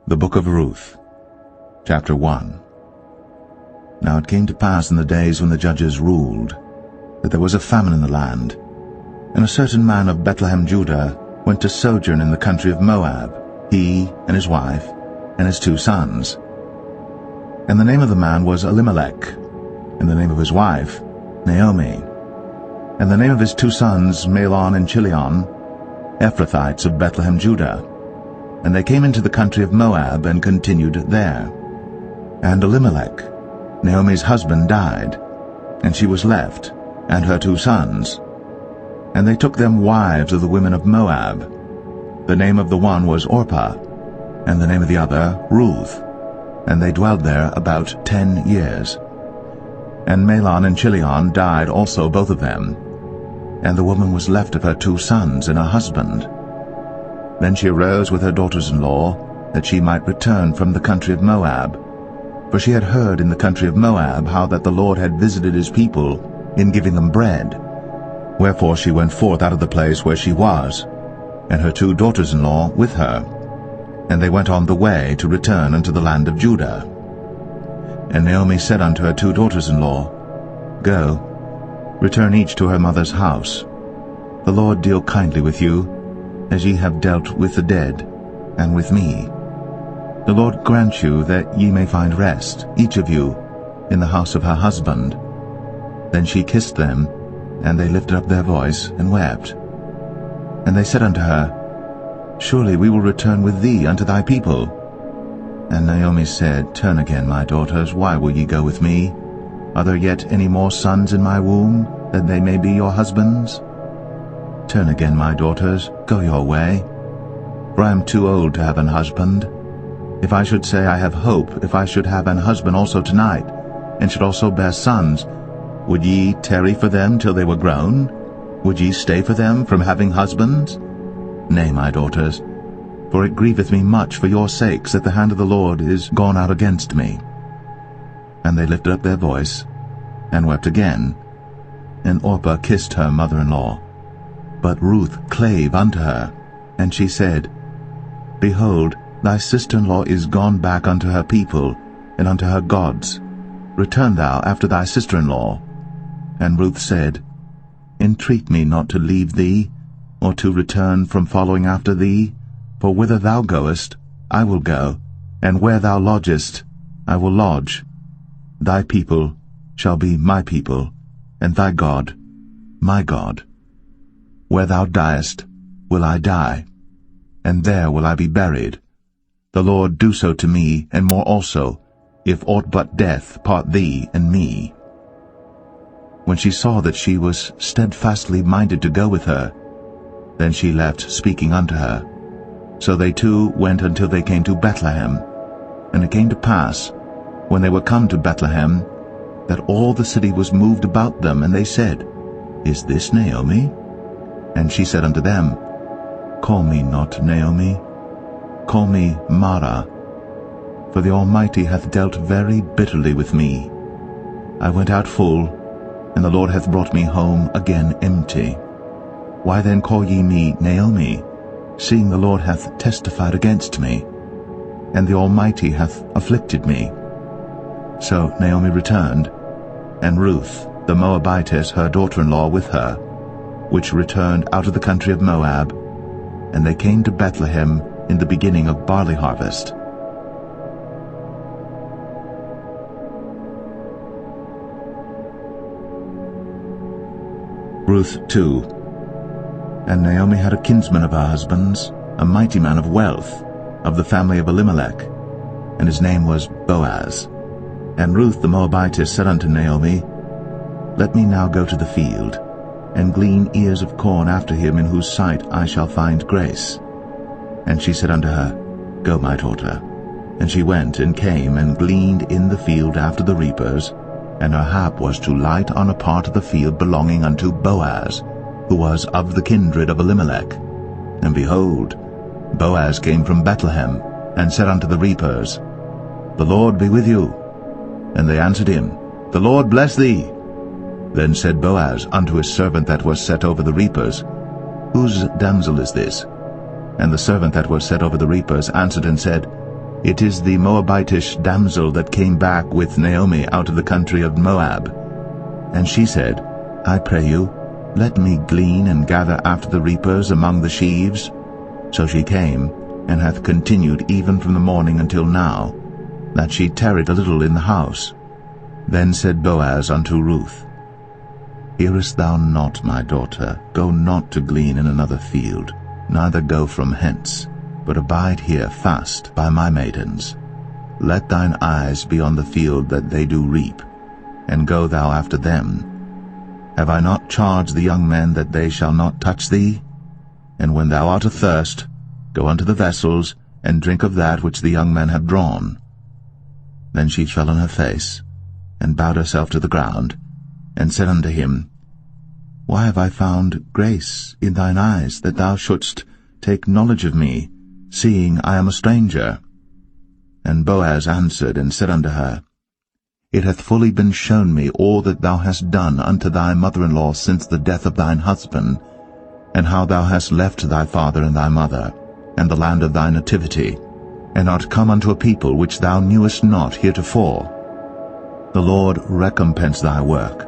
The Book of Ruth, Chapter 1. Now it came to pass in the days when the judges ruled, that there was a famine in the land, and a certain man of Bethlehem, Judah, went to sojourn in the country of Moab, he and his wife, and his 2 sons. And the name of the man was Elimelech, and the name of his wife Naomi, and the name of his 2 sons Mahlon and Chilion, Ephrathites of Bethlehem, Judah. And they came into the country of Moab and continued there. And Elimelech, Naomi's husband, died, and she was left, and her 2 sons. And they took them wives of the women of Moab. The name of the one was Orpah, and the name of the other Ruth. And they dwelled there about 10 years. And Mahlon and Chilion died also, both of them. And the woman was left of her 2 sons and her husband. Then she arose with her daughters-in-law, that she might return from the country of Moab. For she had heard in the country of Moab how that the Lord had visited his people in giving them bread. Wherefore she went forth out of the place where she was, and her 2 daughters-in-law with her. And they went on the way to return unto the land of Judah. And Naomi said unto her 2 daughters-in-law, Go, return each to her mother's house. The Lord deal kindly with you, as ye have dealt with the dead, and with me. The Lord grant you that ye may find rest, each of you, in the house of her husband. Then she kissed them, and they lifted up their voice, and wept. And they said unto her, Surely we will return with thee unto thy people. And Naomi said, Turn again, my daughters, why will ye go with me? Are there yet any more sons in my womb, that they may be your husbands? Turn again, my daughters, go your way. For I am too old to have an husband. If I should say I have hope, if I should have an husband also tonight, and should also bear sons, would ye tarry for them till they were grown? Would ye stay for them from having husbands? Nay, my daughters, for it grieveth me much for your sakes that the hand of the Lord is gone out against me. And they lifted up their voice, and wept again. And Orpah kissed her mother-in-law. But Ruth clave unto her, and she said, Behold, thy sister-in-law is gone back unto her people, and unto her gods. Return thou after thy sister-in-law. And Ruth said, Entreat me not to leave thee, or to return from following after thee. For whither thou goest, I will go, and where thou lodgest, I will lodge. Thy people shall be my people, and thy God my God. Where thou diest will I die, and there will I be buried. The Lord do so to me, and more also, if aught but death part thee and me. When she saw that she was steadfastly minded to go with her, then she left speaking unto her. So they 2 went until they came to Bethlehem. And it came to pass, when they were come to Bethlehem, that all the city was moved about them, and they said, Is this Naomi? And she said unto them, Call me not Naomi, call me Mara, for the Almighty hath dealt very bitterly with me. I went out full, and the Lord hath brought me home again empty. Why then call ye me Naomi, seeing the Lord hath testified against me, and the Almighty hath afflicted me? So Naomi returned, and Ruth the Moabitess her daughter-in-law with her, which returned out of the country of Moab, and they came to Bethlehem in the beginning of barley harvest. Ruth 2. And Naomi had a kinsman of her husband's, a mighty man of wealth, of the family of Elimelech, and his name was Boaz. And Ruth the Moabitess said unto Naomi, Let me now go to the field, and glean ears of corn after him in whose sight I shall find grace. And she said unto her, Go, my daughter. And she went and came and gleaned in the field after the reapers, and her hap was to light on a part of the field belonging unto Boaz, who was of the kindred of Elimelech. And behold, Boaz came from Bethlehem, and said unto the reapers, The Lord be with you. And they answered him, The Lord bless thee. Then said Boaz unto his servant that was set over the reapers, Whose damsel is this? And the servant that was set over the reapers answered and said, It is the Moabitish damsel that came back with Naomi out of the country of Moab. And she said, I pray you, let me glean and gather after the reapers among the sheaves. So she came, and hath continued even from the morning until now, that she tarried a little in the house. Then said Boaz unto Ruth, Hearest thou not, my daughter? Go not to glean in another field, neither go from hence, but abide here fast by my maidens. Let thine eyes be on the field that they do reap, and go thou after them. Have I not charged the young men that they shall not touch thee? And when thou art athirst, go unto the vessels, and drink of that which the young men have drawn. Then she fell on her face, and bowed herself to the ground, and said unto him, Why have I found grace in thine eyes, that thou shouldst take knowledge of me, seeing I am a stranger? And Boaz answered and said unto her, It hath fully been shown me all that thou hast done unto thy mother-in-law since the death of thine husband, and how thou hast left thy father and thy mother, and the land of thy nativity, and art come unto a people which thou knewest not heretofore. The Lord recompense thy work,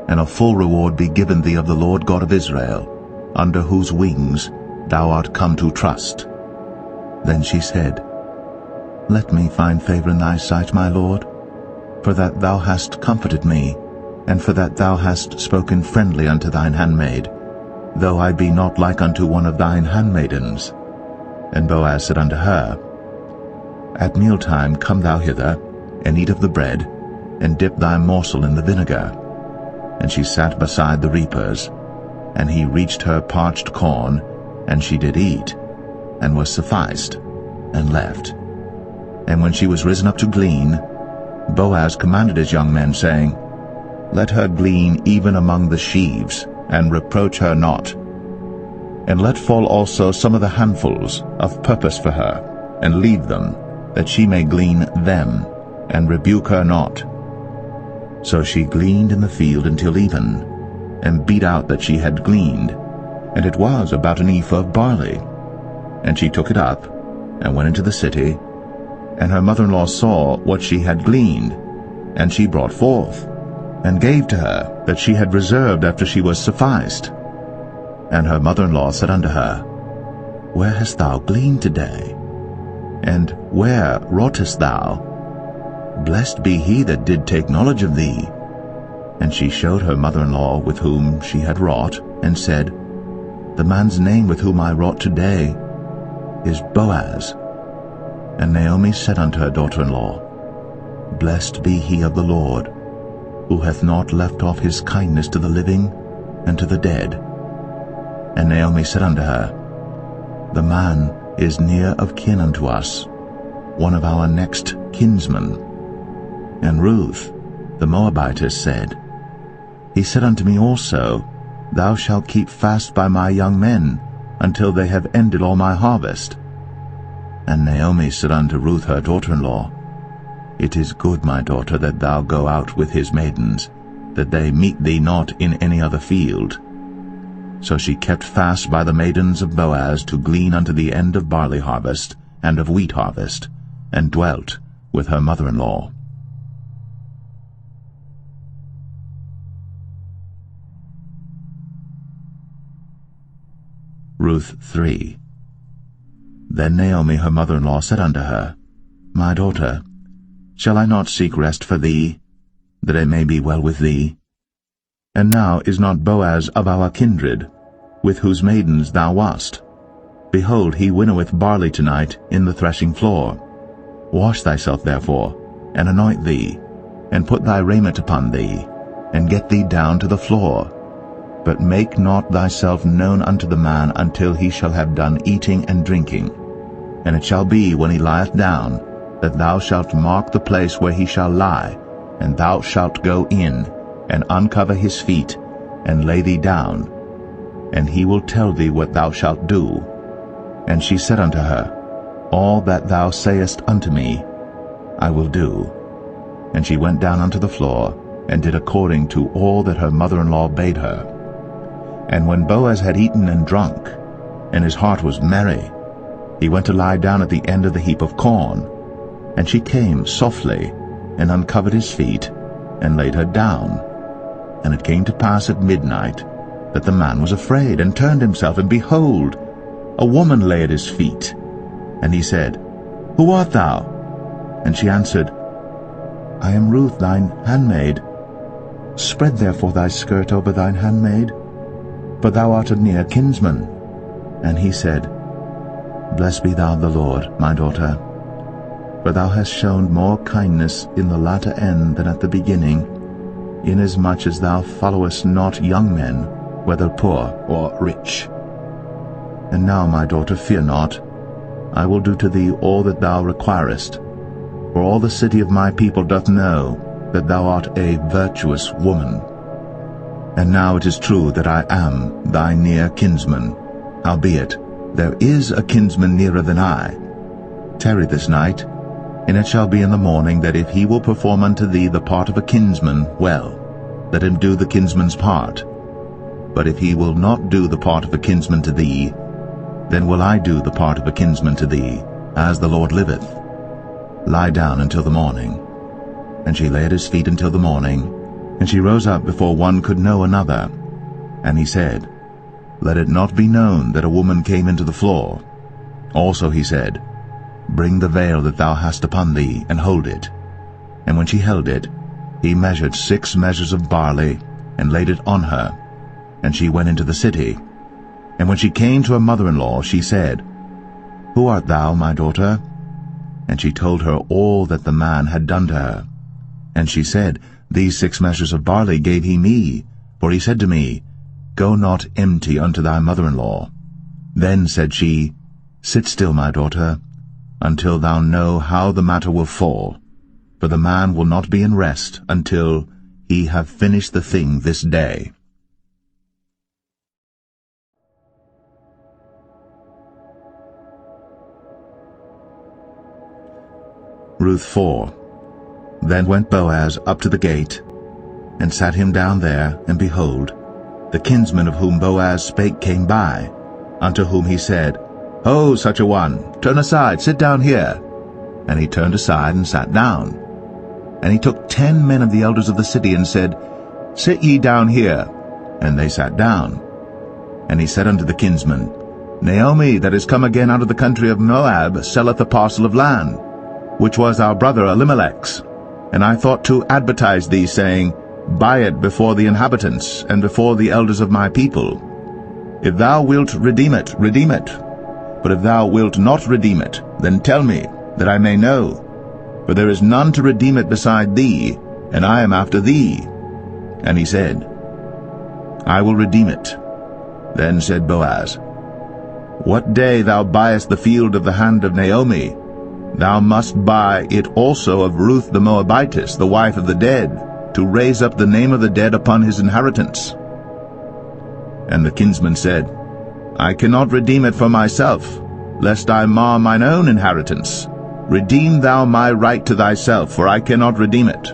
and a full reward be given thee of the Lord God of Israel, under whose wings thou art come to trust. Then she said, Let me find favor in thy sight, my Lord, for that thou hast comforted me, and for that thou hast spoken friendly unto thine handmaid, though I be not like unto one of thine handmaidens. And Boaz said unto her, At mealtime come thou hither, and eat of the bread, and dip thy morsel in the vinegar. And she sat beside the reapers, and he reached her parched corn, and she did eat, and was sufficed, and left. And when she was risen up to glean, Boaz commanded his young men, saying, Let her glean even among the sheaves, and reproach her not. And let fall also some of the handfuls of purpose for her, and leave them, that she may glean them, and rebuke her not. So she gleaned in the field until even, and beat out that she had gleaned, and it was about an ephah of barley. And she took it up, and went into the city, and her mother-in-law saw what she had gleaned, and she brought forth, and gave to her that she had reserved after she was sufficed. And her mother-in-law said unto her, Where hast thou gleaned today? And where wroughtest thou? Blessed be he that did take knowledge of thee. And she showed her mother-in-law with whom she had wrought, and said, The man's name with whom I wrought today is Boaz. And Naomi said unto her daughter-in-law, Blessed be he of the Lord, who hath not left off his kindness to the living and to the dead. And Naomi said unto her, The man is near of kin unto us, one of our next kinsmen. And Ruth, the Moabitess, said, He said unto me also, Thou shalt keep fast by my young men, until they have ended all my harvest. And Naomi said unto Ruth her daughter-in-law, It is good, my daughter, that thou go out with his maidens, that they meet thee not in any other field. So she kept fast by the maidens of Boaz to glean unto the end of barley harvest and of wheat harvest, and dwelt with her mother-in-law. Ruth 3. Then Naomi her mother-in-law said unto her, My daughter, shall I not seek rest for thee, that it may be well with thee? And now is not Boaz of our kindred, with whose maidens thou wast? Behold, he winnoweth barley tonight in the threshing floor. Wash thyself therefore, and anoint thee, and put thy raiment upon thee, and get thee down to the floor. But make not thyself known unto the man until he shall have done eating and drinking. And it shall be, when he lieth down, that thou shalt mark the place where he shall lie, and thou shalt go in, and uncover his feet, and lay thee down, and he will tell thee what thou shalt do. And she said unto her, All that thou sayest unto me, I will do. And she went down unto the floor, and did according to all that her mother-in-law bade her. And when Boaz had eaten and drunk, and his heart was merry, he went to lie down at the end of the heap of corn, And she came softly, and uncovered his feet, and laid her down. And it came to pass at midnight, that the man was afraid, and turned himself, and behold, a woman lay at his feet. And he said, Who art thou? And she answered, I am Ruth thine handmaid. Spread therefore thy skirt over thine handmaid, for thou art a near kinsman. And he said, Blessed be thou the Lord, my daughter, for thou hast shown more kindness in the latter end than at the beginning, inasmuch as thou followest not young men, whether poor or rich. And now, my daughter, fear not. I will do to thee all that thou requirest, for all the city of my people doth know that thou art a virtuous woman. And now it is true that I am thy near kinsman. Howbeit, there is a kinsman nearer than I. Tarry this night, and it shall be in the morning that if he will perform unto thee the part of a kinsman, well, let him do the kinsman's part. But if he will not do the part of a kinsman to thee, then will I do the part of a kinsman to thee, as the Lord liveth. Lie down until the morning. And she lay at his feet until the morning, and she rose up before one could know another. And he said, Let it not be known that a woman came into the floor. Also he said, Bring the veil that thou hast upon thee, and hold it. And when she held it, he measured 6 measures of barley, and laid it on her. And she went into the city. And when she came to her mother-in-law, she said, Who art thou, my daughter? And she told her all that the man had done to her. And she said, These 6 measures of barley gave he me, for he said to me, Go not empty unto thy mother-in-law. Then said she, Sit still, my daughter, until thou know how the matter will fall, for the man will not be in rest until he have finished the thing this day. Ruth 4. Then went Boaz up to the gate, and sat him down there, and behold, the kinsman of whom Boaz spake came by, unto whom he said, Ho, such a one, turn aside, sit down here. And he turned aside and sat down. And he took 10 men of the elders of the city, and said, Sit ye down here. And they sat down. And he said unto the kinsman, Naomi, that is come again out of the country of Moab, selleth a parcel of land, which was our brother Elimelech's. And I thought to advertise thee, saying, Buy it before the inhabitants, and before the elders of my people. If thou wilt redeem it, redeem it. But if thou wilt not redeem it, then tell me, that I may know. For there is none to redeem it beside thee, and I am after thee. And he said, I will redeem it. Then said Boaz, What day thou buyest the field of the hand of Naomi, thou must buy it also of Ruth the Moabitess, the wife of the dead, to raise up the name of the dead upon his inheritance. And the kinsman said, I cannot redeem it for myself, lest I mar mine own inheritance. Redeem thou my right to thyself, for I cannot redeem it.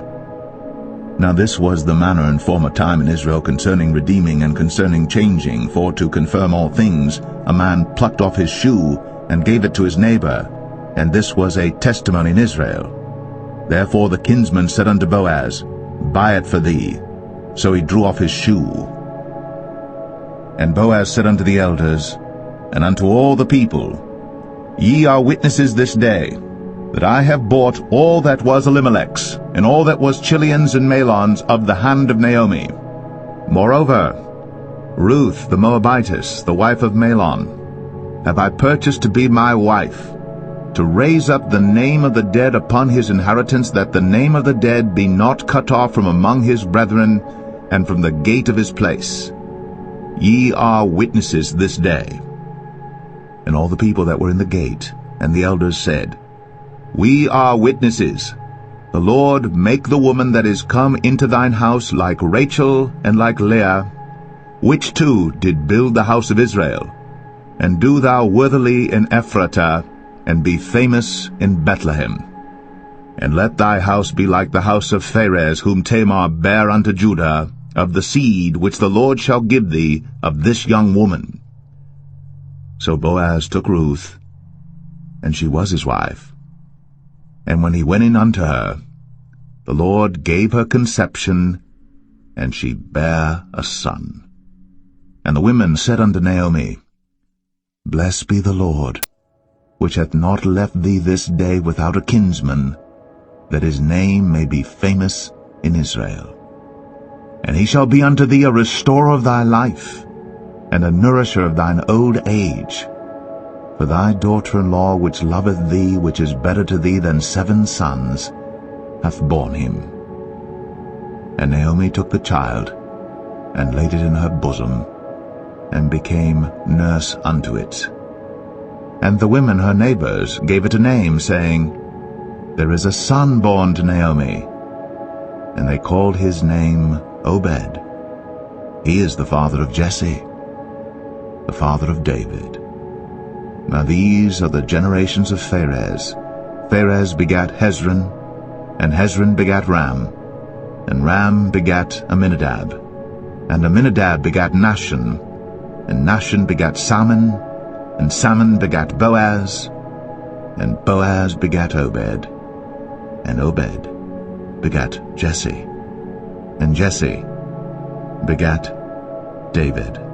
Now this was the manner in former time in Israel concerning redeeming and concerning changing, for to confirm all things, a man plucked off his shoe, and gave it to his neighbor, and this was a testimony in Israel. Therefore the kinsman said unto Boaz, Buy it for thee. So he drew off his shoe. And Boaz said unto the elders, and unto all the people, Ye are witnesses this day, that I have bought all that was Elimelech's, and all that was Chilion's and Mahlon's of the hand of Naomi. Moreover, Ruth the Moabitess, the wife of Mahlon, have I purchased to be my wife, to raise up the name of the dead upon his inheritance, that the name of the dead be not cut off from among his brethren, and from the gate of his place. Ye are witnesses this day. And all the people that were in the gate, and the elders said, We are witnesses. The Lord make the woman that is come into thine house like Rachel and like Leah, which two did build the house of Israel. And do thou worthily in Ephratah, and be famous in Bethlehem. And let thy house be like the house of Pharez, whom Tamar bare unto Judah, of the seed which the Lord shall give thee of this young woman. So Boaz took Ruth, and she was his wife. And when he went in unto her, the Lord gave her conception, and she bare a son. And the women said unto Naomi, Blessed be the Lord, which hath not left thee this day without a kinsman, that his name may be famous in Israel. And he shall be unto thee a restorer of thy life, and a nourisher of thine old age. For thy daughter-in-law, which loveth thee, which is better to thee than 7 sons, hath borne him. And Naomi took the child, and laid it in her bosom, and became nurse unto it. And the women her neighbors gave it a name, saying, There is a son born to Naomi. And they called his name Obed. He is the father of Jesse, the father of David. Now these are the generations of Pharez. Pharez begat Hezron, and Hezron begat Ram, and Ram begat Amminadab, and Amminadab begat Nahshon, and Nahshon begat Salmon, and Salmon begat Boaz, and Boaz begat Obed, and Obed begat Jesse, and Jesse begat David.